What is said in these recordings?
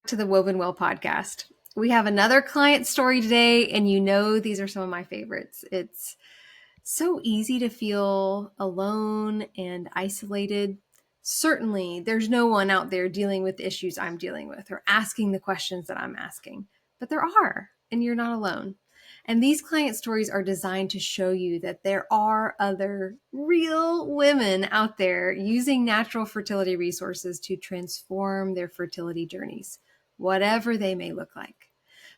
to the Woven Well podcast. We have another client story today, and these are some of my favorites. It's so easy to feel alone and isolated. Certainly, there's no one out there dealing with the issues I'm dealing with or asking the questions that I'm asking, but there are, and you're not alone. And these client stories are designed to show you that there are other real women out there using natural fertility resources to transform their fertility journeys, whatever they may look like.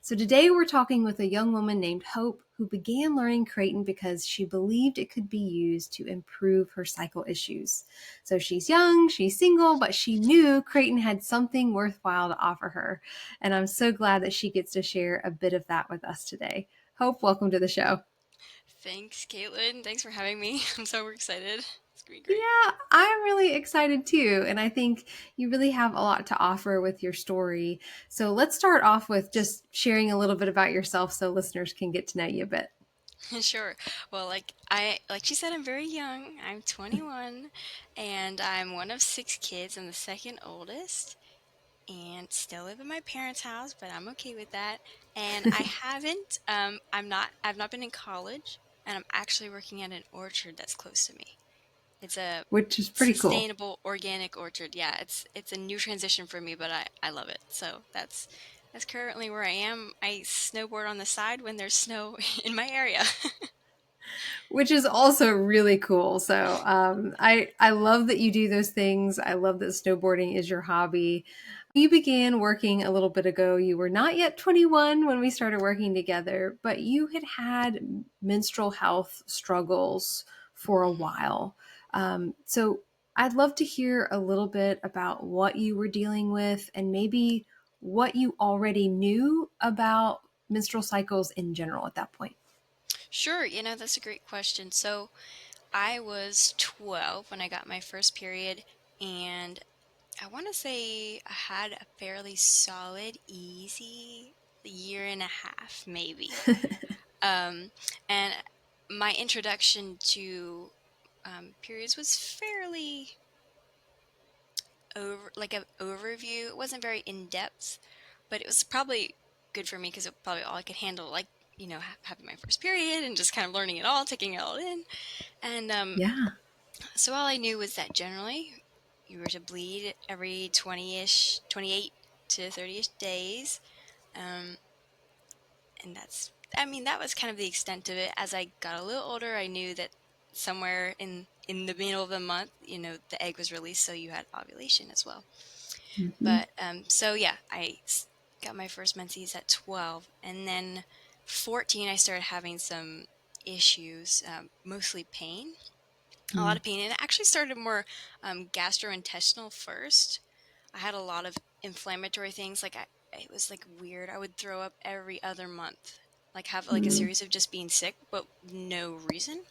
So today we're talking with a young woman named Hope who began learning Creighton because she believed it could be used to improve her cycle issues. So she's young, she's single, but she knew Creighton had something worthwhile to offer her. And I'm so glad that she gets to share a bit of that with us today. Hope, welcome to the show. Thanks, Caitlin. Thanks for having me. I'm so excited. It's going to be great. Yeah, I'm really excited too. And I think you really have a lot to offer with your story. So let's start off with just sharing a little bit about yourself so listeners can get to know you a bit. Sure. Well, like she said, I'm very young. I'm 21, and I'm one of 6 kids. I'm the second oldest, and still live in my parents' house, but I'm okay with that. And I haven't. I've not been in college, and I'm actually working at an orchard that's close to me. It's a Which is pretty cool. sustainable organic orchard. Yeah, it's a new transition for me, but I love it. So that's currently where I am. I snowboard on the side when there's snow in my area. Which is also really cool. So I love that you do those things. I love that snowboarding is your hobby. You began working a little bit ago. You were not yet 21 when we started working together, but you had menstrual health struggles for a while. So I'd love to hear a little bit about what you were dealing with and maybe what you already knew about menstrual cycles in general at that point. Sure, that's a great question. So I was 12 when I got my first period, and I want to say I had a fairly solid, easy year and a half, maybe. And my introduction to periods was fairly like an overview. It wasn't very in depth, but it was probably good for me because it probably all I could handle, like having my first period and just kind of learning it all, taking it all in. And Yeah. so all I knew was that generally you were to bleed every 20-ish, 28 to 30-ish days. Um, and that was kind of the extent of it. As I got a little older, I knew that somewhere in the middle of the month, the egg was released, so you had ovulation as well. Mm-hmm. But so yeah, got my first menses at 12, and then 14, I started having some issues, mostly pain, a lot of pain, and it actually started more gastrointestinal first. I had a lot of inflammatory things, it was like weird. I would throw up every other month, like have like a Mm-hmm. series of just being sick, but no reason.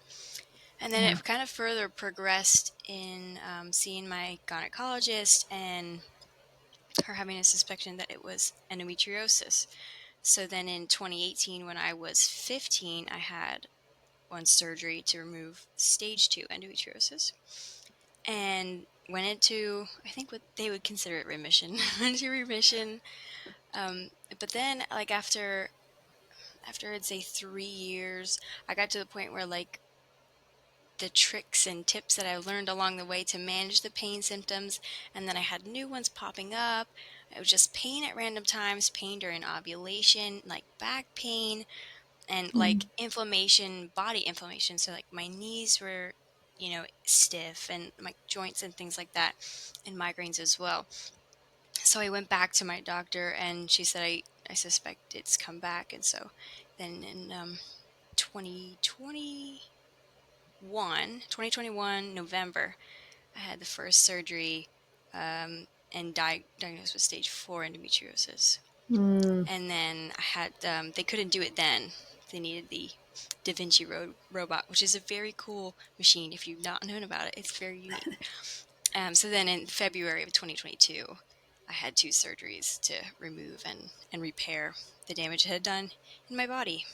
And then Yeah. it kind of further progressed in seeing my gynecologist and her having a suspicion that it was endometriosis. So then in 2018, when I was 15, I had one surgery to remove stage 2 endometriosis and went into, I think what they would consider it remission, went into remission. But then like after I'd say 3 years, I got to the point where like the tricks and tips that I learned along the way to manage the pain symptoms, and then I had new ones popping up. It was just pain at random times, pain during ovulation, like back pain, and like inflammation, body inflammation. So like my knees were, stiff, and my joints and things like that, and migraines as well. So I went back to my doctor, and she said, I suspect it's come back. And so then in 2021 November, I had the first surgery, and diagnosed with stage 4 endometriosis. Mm. And then I had, they couldn't do it then. They needed the Da Vinci robot, which is a very cool machine. If you've not known about it, it's very unique. So then in February of 2022, I had 2 surgeries to remove and repair the damage it had done in my body.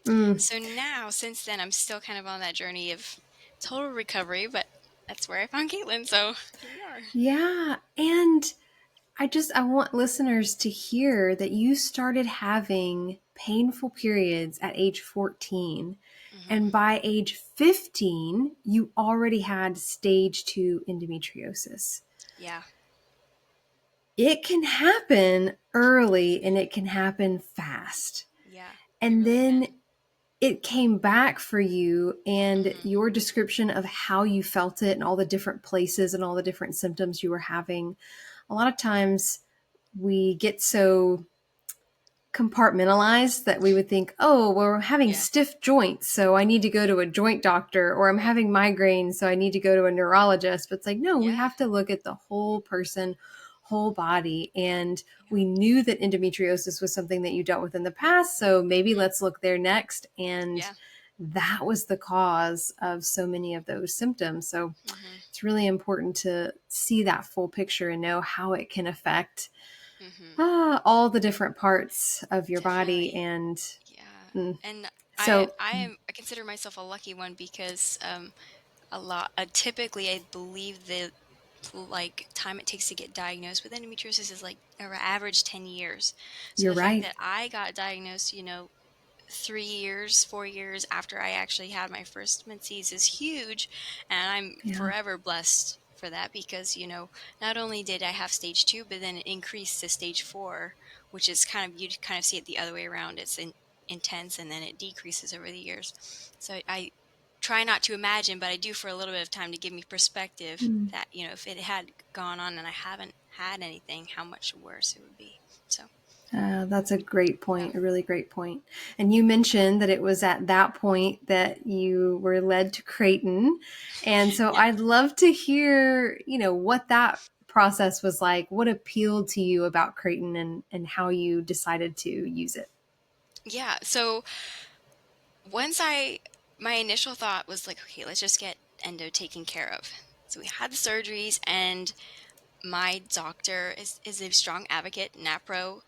Mm. So now, since then, I'm still kind of on that journey of total recovery, but that's where I found Caitlin, so here we are. Yeah. And I want listeners to hear that you started having painful periods at age 14. Hmm. And by age 15, you already had stage 2 endometriosis. Yeah. It can happen early and it can happen fast. Yeah. It And really then can. it came back for you, and Hmm. your description of how you felt it and all the different places and all the different symptoms you were having. A lot of times we get so compartmentalized that we would think, oh, well, I'm having Yeah. stiff joints, so I need to go to a joint doctor, or I'm Right. having migraines, so I need to go to a neurologist. But it's like, no, we Yeah. have to look at the whole person, whole body. And Yeah. we knew that endometriosis was something that you dealt with in the past. So maybe Hmm. let's look there next. And Yeah. that was the cause of so many of those symptoms. So Hmm. it's really important to see that full picture and know how it can affect Hmm. all the different parts of your body. Definitely. And Yeah. mm, And so, I consider myself a lucky one because typically I believe the like time it takes to get diagnosed with endometriosis is like average 10 years. So you're the fact right. that I got diagnosed, 3 years, 4 years after I actually had my first menses is huge. And I'm Yeah. forever blessed for that because, not only did I have stage 2, but then it increased to stage 4, which is you kind of see it the other way around. It's intense and then it decreases over the years. So I try not to imagine, but I do for a little bit of time to give me perspective Mm. that, if it had gone on and I haven't had anything, how much worse it would be. So, That's a great yeah. point, a really great point. And you mentioned that it was at that point that you were led to Creighton. And so Yeah. I'd love to hear, what that process was like, what appealed to you about Creighton, and how you decided to use it. Yeah. So once my initial thought was like, okay, let's just get endo taken care of. So we had the surgeries, and my doctor is a strong advocate, NAPRO,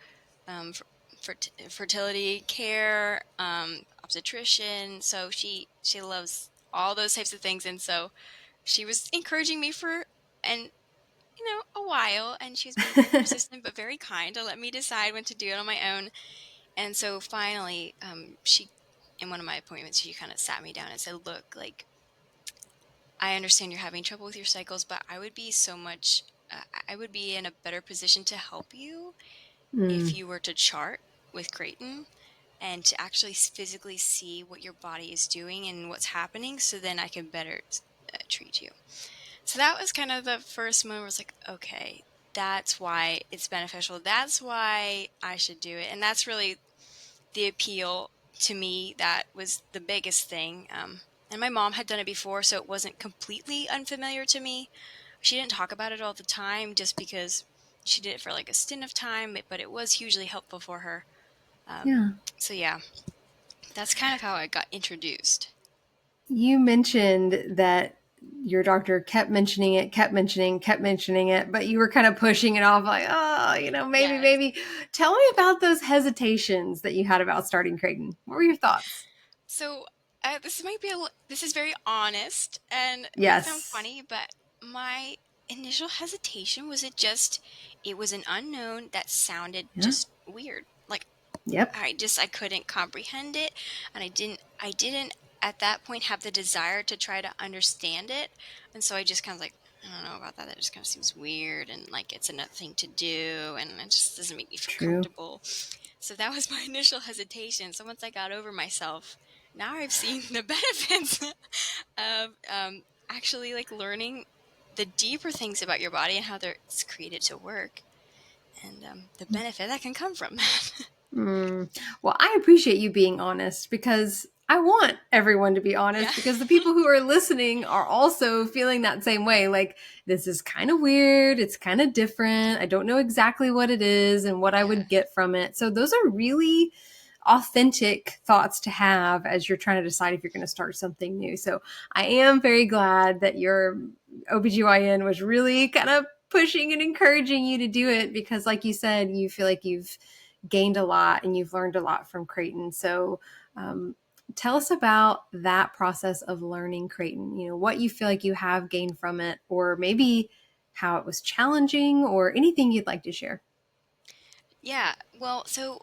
fertility care, obstetrician. So she loves all those types of things, and so she was encouraging me for and a while, and she's been persistent but very kind to let me decide when to do it on my own. And so finally, she, in one of my appointments, she kind of sat me down and said, "Look, like, I understand you're having trouble with your cycles, but I would be in a better position to help you if Mm, you were to chart with Creighton and to actually physically see what your body is doing and what's happening, so then I can better treat you." So that was kind of the first moment where I was like, okay, that's why it's beneficial. That's why I should do it. And that's really the appeal to me. That was the biggest thing. And my mom had done it before, so it wasn't completely unfamiliar to me. She didn't talk about it all the time just because she did it for like a stint of time, but it was hugely helpful for her. Um, yeah. so yeah, that's kind of how I got introduced. You mentioned that your doctor kept mentioning it, but you were kind of pushing it off like, oh, maybe, Yes. maybe. Tell me about those hesitations that you had about starting Creighton. What were your thoughts? So this is very honest and may sound Yes. funny, but my initial hesitation was it was an unknown that sounded Yeah. just weird. Like Yep. I couldn't comprehend it, and I didn't at that point have the desire to try to understand it. And so I just kind of like, I don't know about that. That just kind of seems weird, and like it's another thing to do, and it just doesn't make me feel True. comfortable. So that was my initial hesitation. So once I got over myself, now I've seen the benefits of actually like learning the deeper things about your body and how it's created to work, and the benefit that can come from that. Mm. Well, I appreciate you being honest, because I want everyone to be Yeah. honest, because the people who are listening are also feeling that same way. Like, this is kind of weird. It's kind of different. I don't know exactly what it is and what I Yeah. would get from it. So, those are really authentic thoughts to have as you're trying to decide if you're going to start something new. So, I am very glad that your OBGYN was really kind of pushing and encouraging you to do Yeah. it, because, like you said, you feel like you've gained a lot and you've learned a lot from Creighton. So, um, tell us about that process of learning Creighton. What you feel like you have gained from it, or maybe how it was challenging, or anything you'd like to share. Yeah. Well, so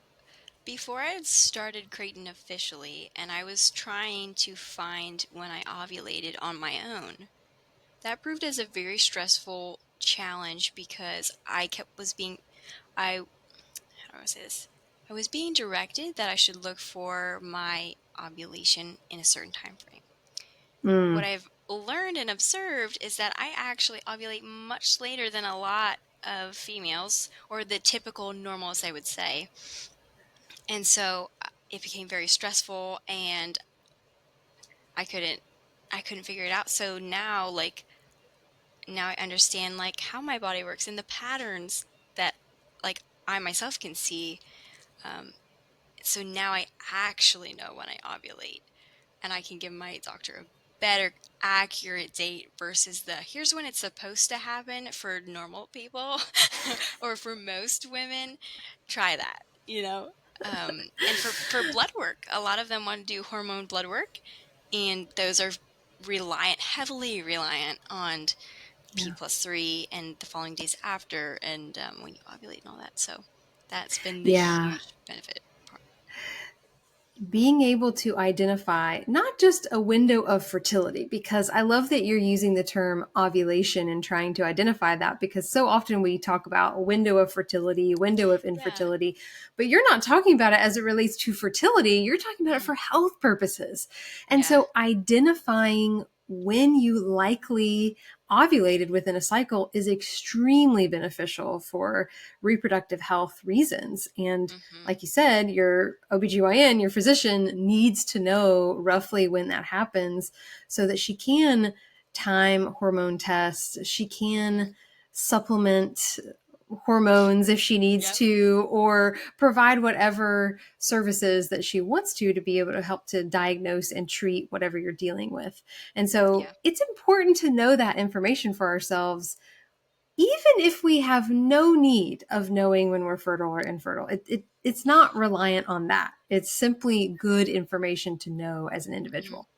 before I had started Creighton officially, and I was trying to find when I ovulated on my own, that proved as a very stressful challenge because I how do I say this? I was being directed that I should look for my ovulation in a certain time frame. What Mm, I've learned and observed is that I actually ovulate much later than a lot of females, or the typical normals, I would say. And so it became very stressful, and I couldn't I couldn't figure it out. So now, now I understand like how my body works and the patterns that like I myself can see. Um, so now I actually know when I ovulate, and I can give my doctor a better accurate date versus the here's when it's supposed to happen for normal people or for most women. Try that, you know. And for blood work, a lot of them want to do hormone blood work, and those are heavily reliant on P yeah. plus 3 and the following days after, and when you ovulate and all that. So that's been the Yeah. huge benefit part. Being able to identify not just a window of fertility, because I love that you're using the term ovulation and trying to identify that, because so often we talk about a window of fertility, window of Yeah. infertility, but you're not talking about it as it relates to fertility. You're talking about it Mm, for health purposes. And yeah. so identifying when you likely ovulated within a cycle is extremely beneficial for reproductive health reasons. And Hmm. like you said, your OBGYN, your physician, needs to know roughly when that happens so that she can time hormone tests. She Hmm. can supplement hormones if she needs Yep. to, or provide whatever services that she wants to be able to help to diagnose and treat whatever you're dealing with. And so Yeah. it's important to know that information for ourselves, even if we have no need of knowing when we're fertile or infertile. It's not reliant on that. It's simply good information to know as an Hmm. individual.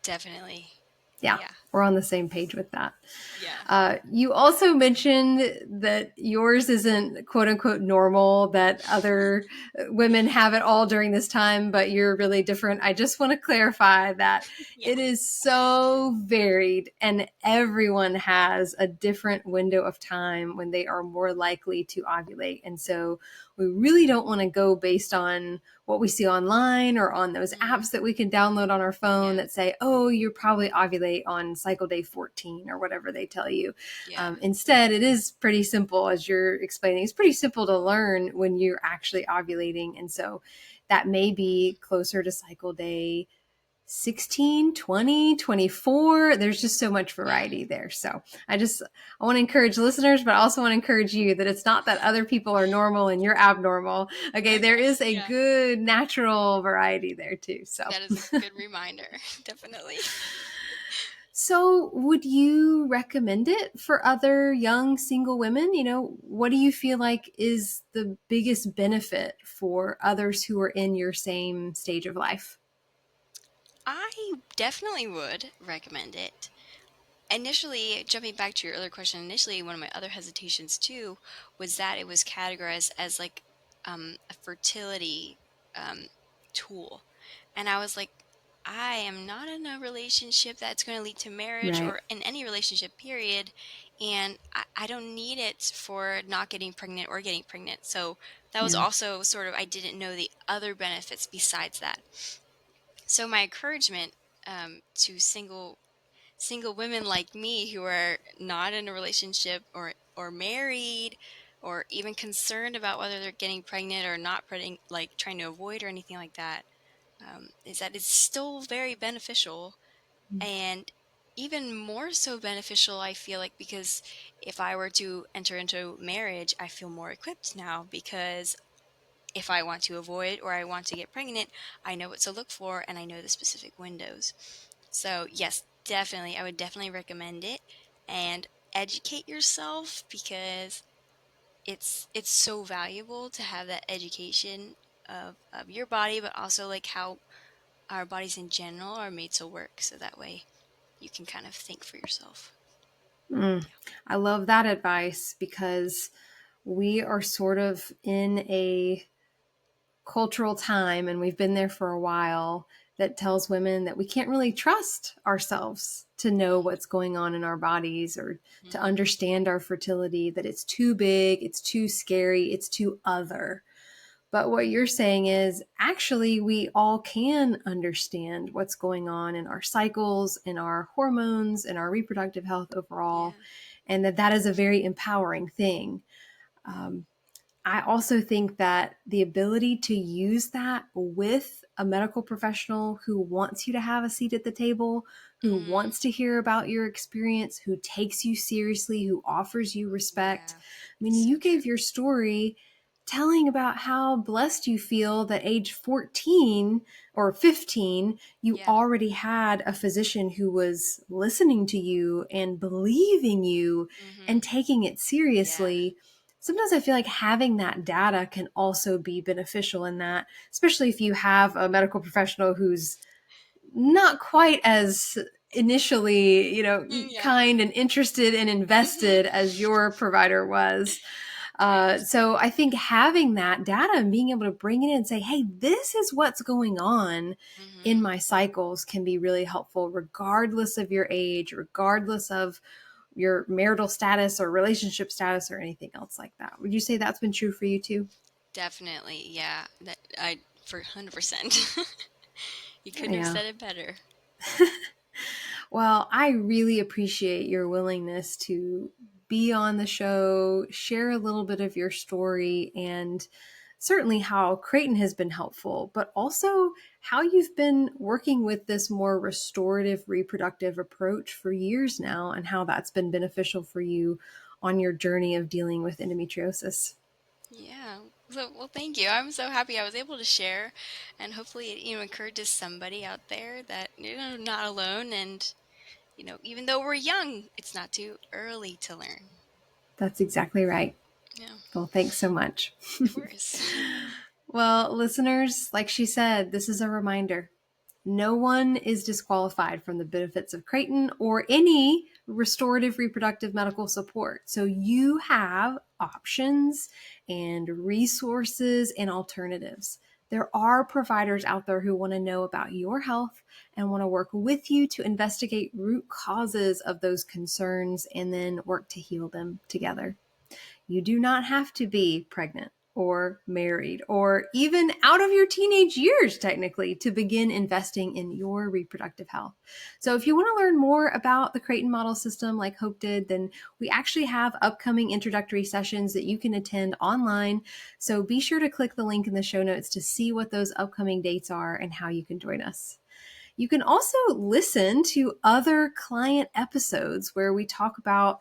Definitely. Yeah, Yeah. we're on the same page with that. Yeah. You also mentioned that yours isn't quote unquote normal, that other women have it all during this time, but you're really different. I just want to clarify that Yeah. it is so varied, and everyone has a different window of time when they are more likely to ovulate. And so we really don't want to go based on what we see online or on those Mm, apps that we can download on our phone yeah. that say, oh, you probably ovulate on cycle day 14 or whatever they tell you. Yeah. Instead, it is pretty simple, as you're explaining. It's pretty simple to learn when you're actually ovulating. And so that may be closer to cycle day 16, 20, 24. There's just so much Yeah. variety there. So I want to encourage listeners, but I also want to encourage you that it's not that other people are normal and you're abnormal. Okay. There Okay. is a Yeah. good natural variety there too. So, That is a good reminder. Definitely. so would you recommend it for other young single women? What do you feel like is the biggest benefit for others who are in your same stage of life? I definitely would recommend it. Initially, jumping back to your earlier question, initially one of my other hesitations too was that it was categorized as like a fertility um, tool, and I was like, I am not in a relationship that's going to lead to marriage Right. or in any relationship period, and I don't need it for not getting pregnant or getting pregnant. So that was Yeah. also sort of, I didn't know the other benefits besides that. So my encouragement to single women like me who are not in a relationship or married or even concerned about whether they're getting pregnant or not pregnant, like trying to avoid or anything like that, is that it's still very beneficial, and even more so beneficial, I feel like, because if I were to enter into marriage, I feel more equipped now because if I want to avoid or I want to get pregnant, I know what to look for and I know the specific windows. So, yes, definitely. I would definitely recommend it, and educate yourself because it's so valuable to have that education of your body, but also like how our bodies in general are made to work. So that way you can kind of think for yourself. Mm, I love that advice because we are sort of in a cultural time, and we've been there for a while, that tells women that we can't really trust ourselves to know what's going on in our bodies or to Mm-hmm. understand our fertility, that it's too big, it's too scary, it's too other. But what you're saying is actually we all can understand what's going on in our cycles, in our hormones, in our reproductive health overall, Yeah. and that that is a very empowering thing. Um, I also think that the ability to use that with a medical professional who wants you to have a seat at the table, who Mm-hmm. wants to hear about your experience, who takes you seriously, who offers you respect. Yeah. I mean, So you true. gave your story telling about how blessed you feel that age 14 or 15, you Yeah. already had a physician who was listening to you and believing you Mm-hmm. and taking it Yeah. seriously. Sometimes I feel like having that data can also be beneficial in that, especially if you have a medical professional who's not quite as initially, Yeah. kind and interested and invested as your provider was. Right. So I think having that data and being able to bring it in and say, hey, this is what's going on in Mm-hmm. my cycles can be really helpful, regardless of your age, regardless of your marital status or relationship status or anything else like that. Would you say that's been true for you too? Definitely. Yeah. That I for 100%. You couldn't have Yeah. said it better. Well, I really appreciate your willingness to be on the show, share a little bit of your story, and certainly how Creighton has been helpful, but also how you've been working with this more restorative reproductive approach for years now and how that's been beneficial for you on your journey of dealing with endometriosis. Yeah. So, well, thank you. I'm so happy I was able to share, and hopefully it, encourages somebody out there that, not alone. And, even though we're young, it's not too early to learn. That's exactly right. Yeah, Well, thanks so much. of course. Well, listeners, like she said, this is a reminder. No one is disqualified from the benefits of Creighton or any restorative reproductive medical support. So you have options and resources and alternatives. There are providers out there who want to know about your health and want to work with you to investigate root causes of those concerns and then work to heal them together. You do not have to be pregnant or married or even out of your teenage years, technically, to begin investing in your reproductive health. So, if you want to learn more about the Creighton model system, like Hope did, then we actually have upcoming introductory sessions that you can attend online. So, be sure to click the link in the show notes to see what those upcoming dates are and how you can join us. You can also listen to other client episodes where we talk about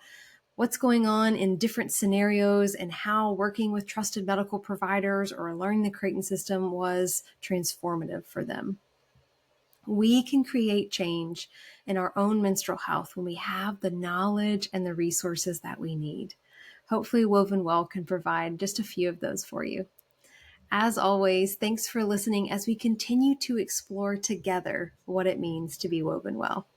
what's going on in different scenarios and how working with trusted medical providers or learning the Creighton system was transformative for them. We can create change in our own menstrual health when we have the knowledge and the resources that we need. Hopefully, Woven Well can provide just a few of those for you. As always, thanks for listening as we continue to explore together what it means to be woven well.